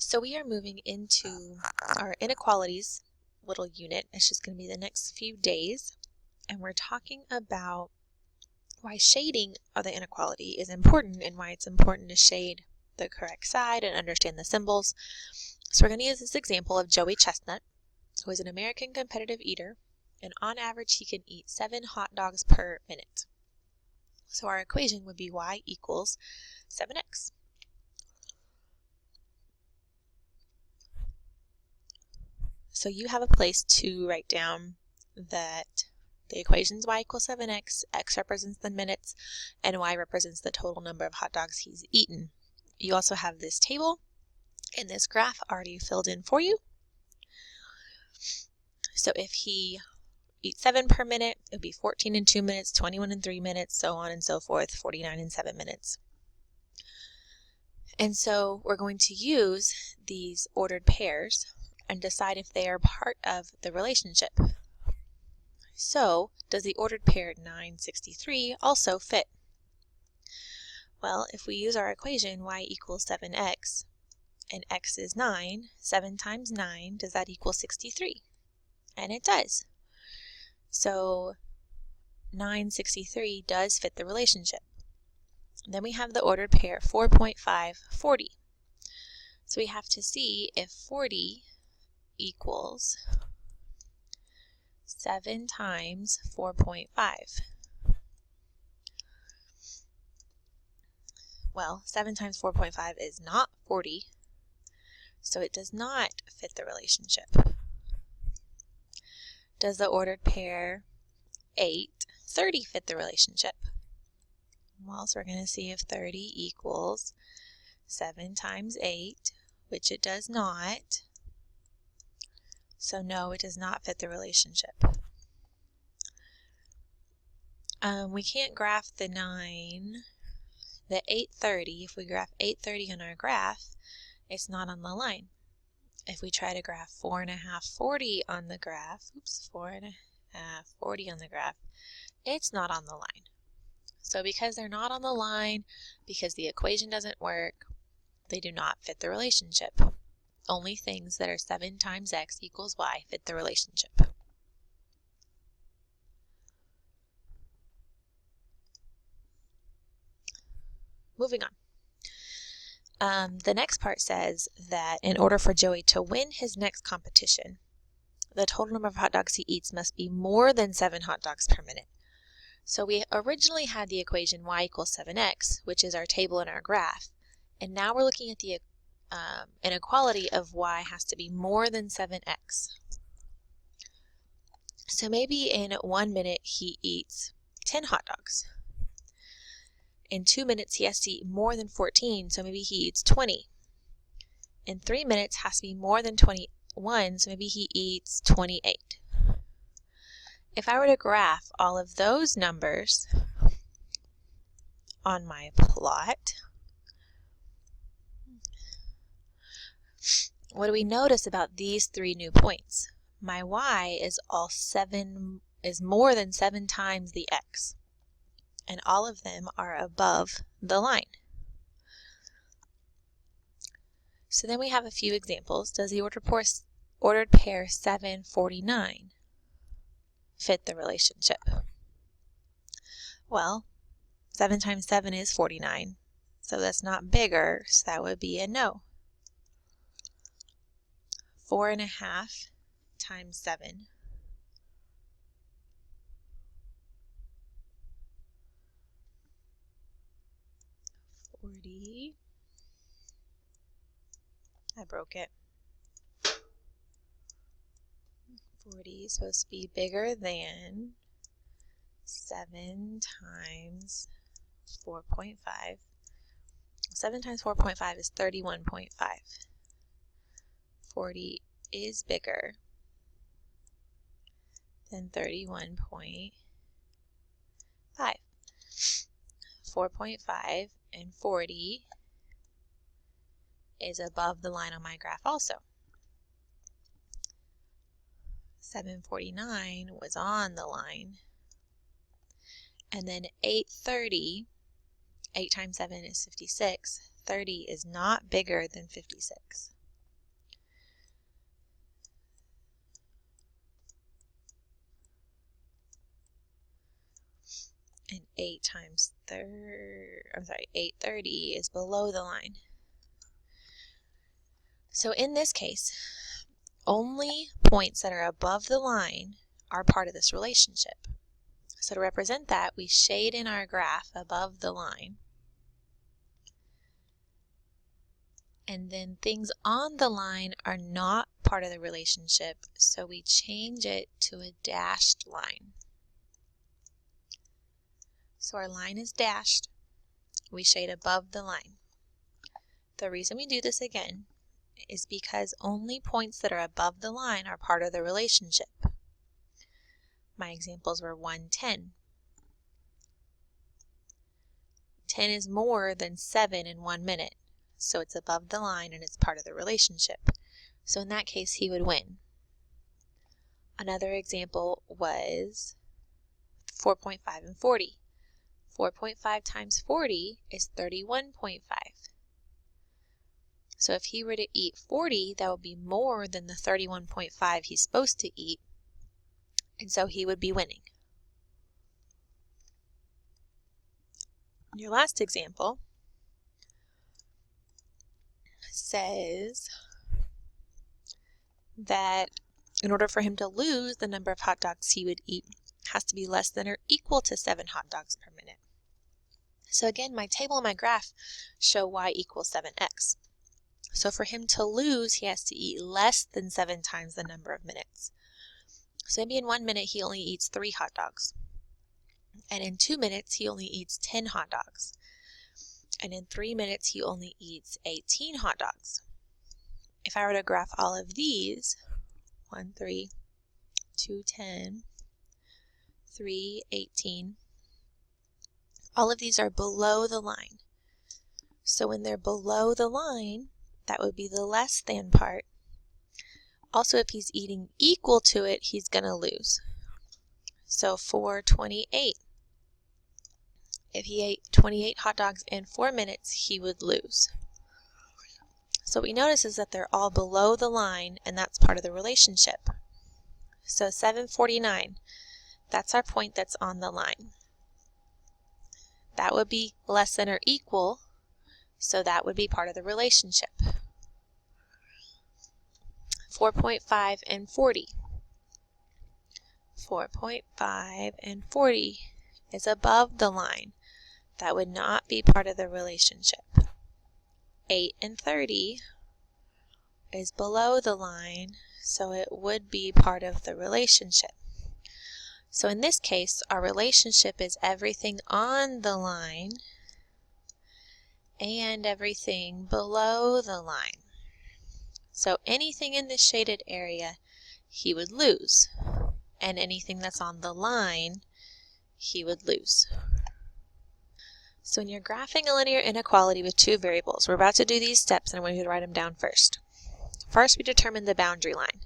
So we are moving into our inequalities little unit. It's just going to be the next few days, and we're talking about why shading of the inequality is important and why it's important to shade the correct side and understand the symbols. So we're going to use this example of Joey Chestnut, who is an American competitive eater, and on average he can eat 7 hot dogs per minute. So our equation would be y equals 7x. So you have a place to write down that the equation's y equals 7x, x represents the minutes, and y represents the total number of hot dogs he's eaten. You also have this table and this graph already filled in for you. So if he eats 7 per minute, it would be 14 in 2 minutes, 21 in 3 minutes, so on and so forth, 49 in 7 minutes. And so we're going to use these ordered pairs and decide if they are part of the relationship. So, does the ordered pair 963 also fit? Well, if we use our equation y equals 7x, and x is 9, 7 times 9, does that equal 63? And it does. So, 963 does fit the relationship. Then we have the ordered pair 4.5, 40. So we have to see if 40 equals 7 times 4.5. Well, 7 times 4.5 is not 40, so it does not fit the relationship. Does the ordered pair 8, 30 fit the relationship? Well, so we're going to see if 30 equals 7 times 8, which it does not. So no, it does not fit the relationship. We can't graph the 830. If we graph 830 on our graph, it's not on the line. If we try to graph 4.5, 40 on the graph, 4.5, 40 on the graph, it's not on the line. So because they're not on the line, because the equation doesn't work, they do not fit the relationship. Only things that are 7 times x equals y fit the relationship. Moving on. The next part says that in order for Joey to win his next competition, the total number of hot dogs he eats must be more than 7 hot dogs per minute. So we originally had the equation y equals 7x, which is our table in our graph, and now we're looking at the inequality of y has to be more than 7x. So maybe in 1 minute he eats 10 hot dogs. In 2 minutes he has to eat more than 14, so maybe he eats 20. In 3 minutes has to be more than 21, so maybe he eats 28. If I were to graph all of those numbers on my plot, what do we notice about these 3 new points? My y is more than 7 times the x, and all of them are above the line. So then we have a few examples. Does the ordered pair 749 fit the relationship? Well, 7 times 7 is 49, so that's not bigger, so that would be a no. 4.5 times 7 . 40. I broke it. 40 is supposed to be bigger than 7 times 4.5. 7 times 4.5 is 31.5. 40 is bigger than 31.5. 4.5 and 40 is above the line on my graph also. 749 was on the line. And then 830, 8 times 7 is 56. 30 is not bigger than 56. and 830 is below the line. So in this case, only points that are above the line are part of this relationship. So to represent that, we shade in our graph above the line. And then things on the line are not part of the relationship, so we change it to a dashed line. So our line is dashed. We shade above the line. The reason we do this again is because only points that are above the line are part of the relationship. My examples were 1, 10. 10 is more than 7 in 1 minute, so it's above the line and it's part of the relationship. So in that case, he would win. Another example was 4.5 and 40. 4.5 times 40 is 31.5. So if he were to eat 40, that would be more than the 31.5 he's supposed to eat, and so he would be winning. Your last example says that in order for him to lose, the number of hot dogs he would eat has to be less than or equal to 7 hot dogs per minute. So again, my table and my graph show y equals 7x. So for him to lose, he has to eat less than 7 times the number of minutes. So maybe in 1 minute he only eats 3 hot dogs. And in 2 minutes he only eats 10 hot dogs. And in 3 minutes he only eats 18 hot dogs. If I were to graph all of these, 1, 3, 2, 10, 3, 18, all of these are below the line. So when they're below the line, that would be the less than part. Also, if he's eating equal to it, he's going to lose. So 428. If he ate 28 hot dogs in 4 minutes, he would lose. So what we notice is that they're all below the line, and that's part of the relationship. So 749, that's our point that's on the line. That would be less than or equal, so that would be part of the relationship. 4.5 and 40. 4.5 and 40 is above the line. That would not be part of the relationship. 8 and 30 is below the line, so it would be part of the relationship. So in this case, our relationship is everything on the line and everything below the line. So anything in this shaded area, he would lose. And anything that's on the line, he would lose. So when you're graphing a linear inequality with 2 variables, we're about to do these steps and I want you to write them down first. First, we determine the boundary line.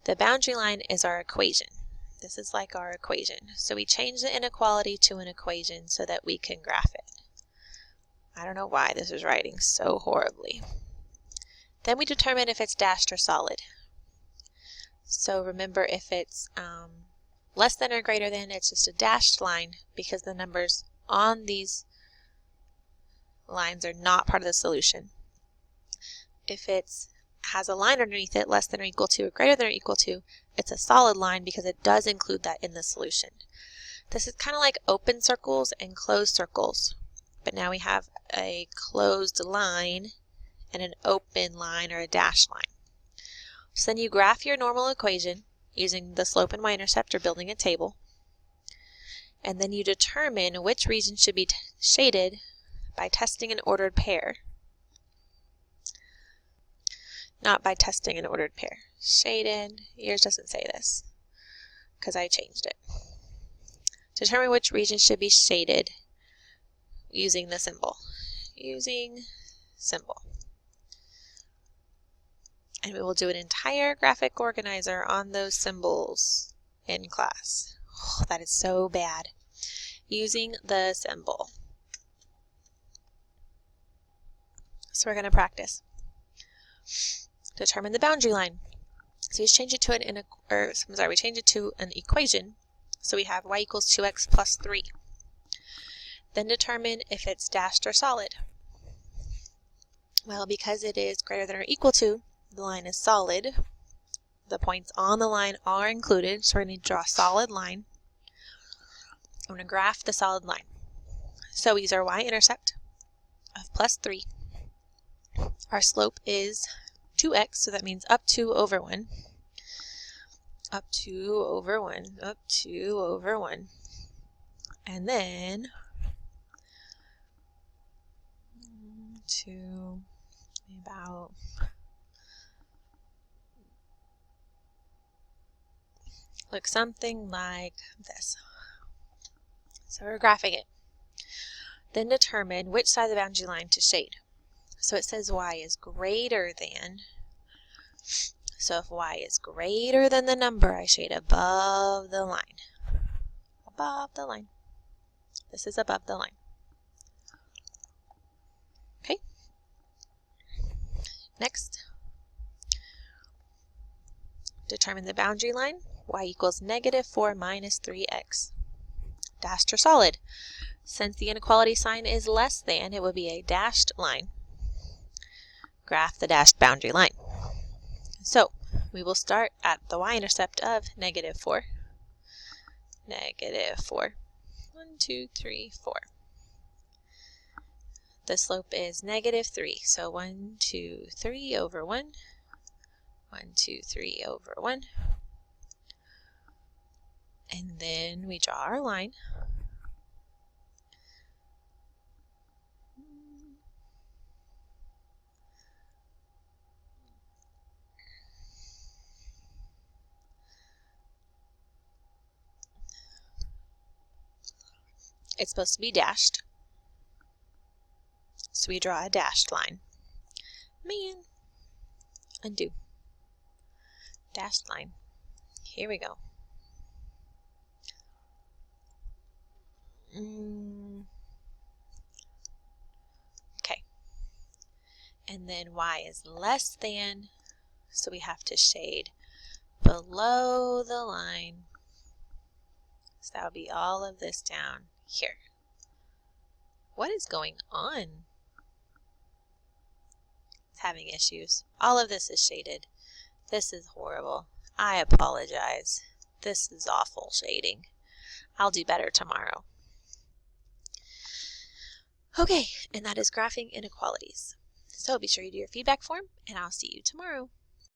The boundary line is our equation. This is like our equation. So we change the inequality to an equation so that we can graph it. I don't know why this is writing so horribly. Then we determine if it's dashed or solid. So remember, if it's less than or greater than, it's just a dashed line because the numbers on these lines are not part of the solution. If it has a line underneath it, less than or equal to or greater than or equal to, it's a solid line because it does include that in the solution. This is kind of like open circles and closed circles, but now we have a closed line and an open line or a dashed line. So then you graph your normal equation using the slope and y-intercept or building a table, and then you determine which region should be shaded by testing an ordered pair. Not by testing an ordered pair. Shaded, yours doesn't say this because I changed it. Determine which region should be shaded using the symbol. Using symbol. And we will do an entire graphic organizer on those symbols in class. Oh, that is so bad. Using the symbol. So we're going to practice. Determine the boundary line. So we change it to we change it to an equation. So we have y equals 2x plus 3. Then determine if it's dashed or solid. Well, because it is greater than or equal to, the line is solid. The points on the line are included, so we're going to draw a solid line. I'm going to graph the solid line. So we use our y-intercept of +3. Our slope is 2x, so that means up 2 over 1. Up 2 over 1, up 2 over 1. And then 2, about looks something like this. So we're graphing it. Then determine which side of the boundary line to shade. So it says y is greater than. So if y is greater than the number, I shade above the line. Above the line. This is above the line. Okay. Next, determine the boundary line. Y equals -4 minus 3x. Dashed or solid? Since the inequality sign is less than, it would be a dashed line. Graph the dashed boundary line. So we will start at the y-intercept of -4. -4. 1, 2, 3, 4. The slope is -3. So 1, 2, 3 over 1. 1, 2, 3 over 1. And then we draw our line. It's supposed to be dashed. So we draw a dashed line. Man. Undo. Dashed line. Here we go. Okay. And then y is less than, so we have to shade below the line. So that would be all of this down here. What is going on? It's having issues. All of this is shaded. This is horrible. I apologize. This is awful shading. I'll do better tomorrow. Okay, and that is graphing inequalities. So be sure you do your feedback form, and I'll see you tomorrow.